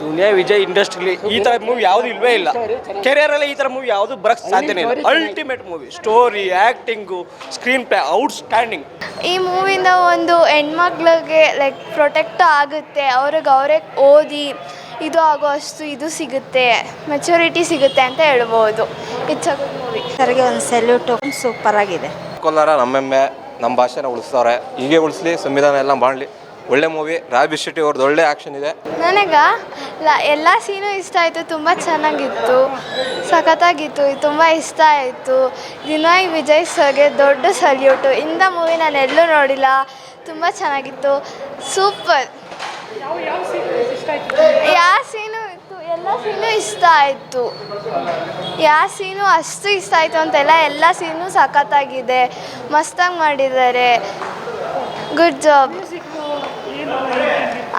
ದುನಿಯಾ ವಿಜಯ್ ಇಂಡಸ್ಟ್ರಿಲಿ ಈ ಥರ ಮೂವಿ ಯಾವುದು ಇಲ್ವೇ ಇಲ್ಲ. ಕೆರಿಯರಲ್ಲಿ ಈ ಥರ ಮೂವಿ ಯಾವುದು ಬರೋಕ್ಕೆ ಸಾಧ್ಯನೇ ಇಲ್ಲ. Ultimate movie, story, acting, screen play outstanding. ಈ ಮೂವಿಂದ ಒಂದು ಹೆಣ್ಮಕ್ಳಿಗೆ ಲೈಕ್ ಪ್ರೊಟೆಕ್ಟ್ ಆಗುತ್ತೆ, ಅವ್ರಿಗೆ ಅವರೇ ಓದಿ ಇದು ಆಗೋ ಅಷ್ಟು ಇದು ಸಿಗುತ್ತೆ, ಮೆಚುರಿಟಿ ಸಿಗುತ್ತೆ ಅಂತ ಹೇಳ್ಬೋದು. It's a good movie. ಸರ್ಗೆ ಒಂದು ಸೆಲ್ಯೂಟು. ಸೂಪರ್ ಆಗಿದೆ. ಕೋಲಾರ ನಮ್ಮೆಮ್ಮೆ, ನಮ್ಮ ಭಾಷೆನ ಉಳಿಸ್ತಾರೆ, ಹೀಗೆ ಉಳಿಸ್ಲಿ, ಸಂವಿಧಾನ ಎಲ್ಲ ಮಾಡಲಿ. ಒಳ್ಳೆ ಮೂವಿ. ರಾಬಿ ಶೆಟ್ಟಿ ಅವ್ರದ್ದು ಒಳ್ಳೆ ಆ್ಯಕ್ಷನ್ ಇದೆ. ನನಗೆ ಎಲ್ಲ ಸೀನು ಇಷ್ಟ ಆಯಿತು, ತುಂಬ ಚೆನ್ನಾಗಿತ್ತು, ಸಖತ್ತಾಗಿತ್ತು, ತುಂಬ ಇಷ್ಟ ಆಯಿತು. ದಿನಾಯ್ ವಿಜಯ್ ಸರ್ಗೆ ದೊಡ್ಡ ಸಲ್ಯೂಟು. ಇಂಥ ಮೂವಿ ನಾನು ಎಲ್ಲೂ ನೋಡಿಲ್ಲ, ತುಂಬ ಚೆನ್ನಾಗಿತ್ತು, ಸೂಪರ್. ಯಾವ ಸೀನು ಇತ್ತು, ಎಲ್ಲ ಸೀನು ಇಷ್ಟ ಆಯಿತು. ಯಾವ ಸೀನು ಅಷ್ಟು ಇಷ್ಟ ಆಯಿತು ಅಂತೆಲ್ಲ, ಎಲ್ಲ ಸೀನು ಸಖತ್ತಾಗಿದೆ, ಮಸ್ತಾಗಿ ಮಾಡಿದ್ದಾರೆ, ಗುಡ್ ಜಾಬ್.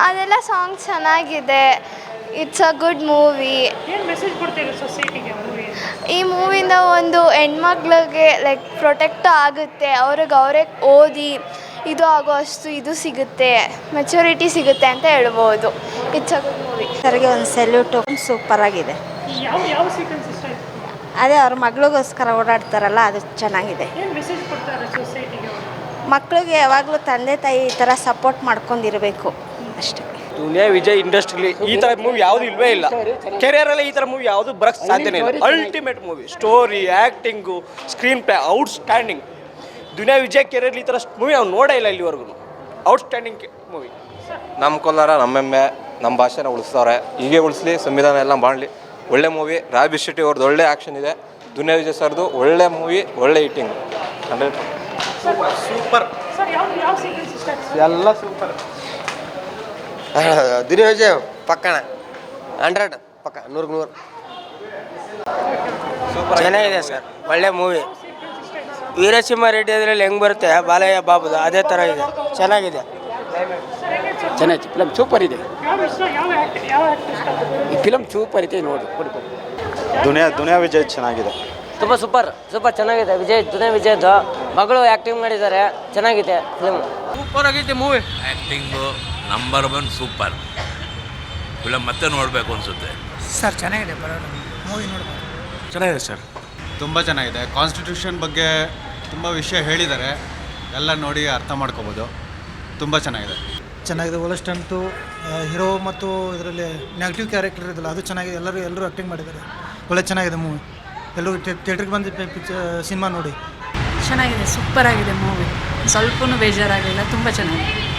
ಅದೆಲ್ಲ ಸಾಂಗ್ ಚೆನ್ನಾಗಿದೆ. It's a good movie. ಈ ಮೂವಿಂದ ಒಂದು ಹೆಣ್ಮಕ್ಳಿಗೆ ಲೈಕ್ ಪ್ರೊಟೆಕ್ಟ್ ಆಗುತ್ತೆ, ಅವ್ರಿಗೆ ಅವರೇ ಓದಿ ಇದು ಆಗೋ ಅಷ್ಟು ಇದು ಸಿಗುತ್ತೆ, ಮೆಚುರಿಟಿ ಸಿಗುತ್ತೆ ಅಂತ ಹೇಳ್ಬೋದು. It's a good movie. ಸರ್ಗೆ ಒಂದು ಸೆಲ್ಯೂಟು. ಸೂಪರ್ ಆಗಿದೆ. ಅದೇ ಅವ್ರ ಮಗಳಿಗೋಸ್ಕರ ಓಡಾಡ್ತಾರಲ್ಲ, ಅದು ಚೆನ್ನಾಗಿದೆ. ಮಕ್ಕಳಿಗೆ ಯಾವಾಗಲೂ ತಂದೆ ತಾಯಿ ಈ ಥರ ಸಪೋರ್ಟ್ ಮಾಡ್ಕೊಂಡಿರಬೇಕು ಅಷ್ಟೇ. ದುನಿಯಾ ವಿಜಯ್ ಇಂಡಸ್ಟ್ರಿಲಿ ಈ ಥರ ಮೂವಿ ಯಾವುದು ಇಲ್ವೇ ಇಲ್ಲ. ಕೆರಿಯರಲ್ಲಿ ಈ ಥರ ಮೂವಿ ಯಾವುದು ಬರೋಕ್ಕೆ ಸಾಧ್ಯನೇ ಇಲ್ಲ. Ultimate movie, story, acting, screen play outstanding. Duniya Vijay ಕೆರಿಯರ್ಲಿ ಈ ಥರ ಮೂವಿ ನಾವು ನೋಡೇ ಇಲ್ಲ ಇಲ್ಲಿವರೆಗೂ. Outstanding movie. ನಮ್ಮ ಕೋಲಾರ ನಮ್ಮೆಮ್ಮೆ, ನಮ್ಮ ಭಾಷೆನ ಉಳಿಸ್ತಾರೆ, ಹೀಗೆ ಉಳಿಸ್ಲಿ, ಸಂವಿಧಾನ ಎಲ್ಲ ಮಾಡಲಿ. ಒಳ್ಳೆ ಮೂವಿ. ರಾಬಿ ಶೆಟ್ಟಿ ಅವ್ರದ್ದು ಒಳ್ಳೆ ಆ್ಯಕ್ಷನ್ ಇದೆ. ದುನಿಯಾ ವಿಜಯ್ ಸರ್ದು ಒಳ್ಳೆ ಮೂವಿ, ಒಳ್ಳೆ ಹಿಟ್ಟಿಂಗ್. 100% ಸೂಪರ್. ಎಲ್ಲ ಸೂಪರ್. ದುನಿಯಾ ವಿಜಯ್ ಪಕ್ಕಣ 100 ಪಕ್ಕ 100 ಸೂಪರ್. ಚೆನ್ನಾಗಿದೆ ಸರ್, ಒಳ್ಳೆ ಮೂವಿ. ವೀರಸಿಂಹ ರೆಡ್ಡಿ ಅದರಲ್ಲಿ ಹೆಂಗೆ ಬರುತ್ತೆ ಬಾಲಯ್ಯ ಬಾಬುದು, ಅದೇ ಥರ ಇದೆ, ಚೆನ್ನಾಗಿದೆ. ಚೆನ್ನಾಗಿ ಫಿಲಮ್ ಸೂಪರ್ ಇದೆ. ಈ ಫಿಲಮ್ ಸೂಪರ್ ಇದೆ, ನೋಡಿ. ದುನಿಯಾ ವಿಜಯ್ ಚೆನ್ನಾಗಿದೆ. ತುಂಬ ಸೂಪರ್ ಚೆನ್ನಾಗಿದೆ. ದುನಿಯಾ ವಿಜಯ್ದು ಮಗಳು ಆ್ಯಕ್ಟಿಂಗ್ ಮಾಡಿದ್ದಾರೆ, ಚೆನ್ನಾಗಿದೆ ಫಿಲಮ್. ಸೂಪರ್ ಆಗೈತೆ movie. Acting number 1 super. Film ಮತ್ತೆ ನೋಡಬೇಕು ಅನಿಸುತ್ತೆ ಸರ್. ಚೆನ್ನಾಗಿದೆ, ಬರೋದು ಮೂವಿ ನೋಡ್ಬೋದು. ಚೆನ್ನಾಗಿದೆ ಸರ್, ತುಂಬ ಚೆನ್ನಾಗಿದೆ. ಕಾನ್ಸ್ಟಿಟ್ಯೂಷನ್ ಬಗ್ಗೆ ತುಂಬ ವಿಷಯ ಹೇಳಿದ್ದಾರೆ, ಎಲ್ಲ ನೋಡಿ ಅರ್ಥ ಮಾಡ್ಕೋಬೋದು. ತುಂಬ ಚೆನ್ನಾಗಿದೆ. ಒಳ್ಳೆ ಸ್ಟಂಟು, ಹೀರೋ ಮತ್ತು ಇದರಲ್ಲಿ ನೆಗೆಟಿವ್ ಕ್ಯಾರೆಕ್ಟರ್ ಇದಲ್ಲ, ಅದು ಚೆನ್ನಾಗಿದೆ. ಎಲ್ಲರೂ ಆ್ಯಕ್ಟಿಂಗ್ ಮಾಡಿದ್ದಾರೆ, ಒಳ್ಳೆ ಚೆನ್ನಾಗಿದೆ ಮೂವಿ. ಎಲ್ಲರೂ ಥಿಯೇಟ್ರಿಗೆ ಬಂದು ಸಿನಿಮಾ ನೋಡಿ. ಚೆನ್ನಾಗಿದೆ, ಸೂಪರ್ ಆಗಿದೆ ಮೂವಿ. ಸ್ವಲ್ಪನೂ ಬೇಜಾರಾಗಲಿಲ್ಲ, ತುಂಬ ಚೆನ್ನಾಗಿದೆ.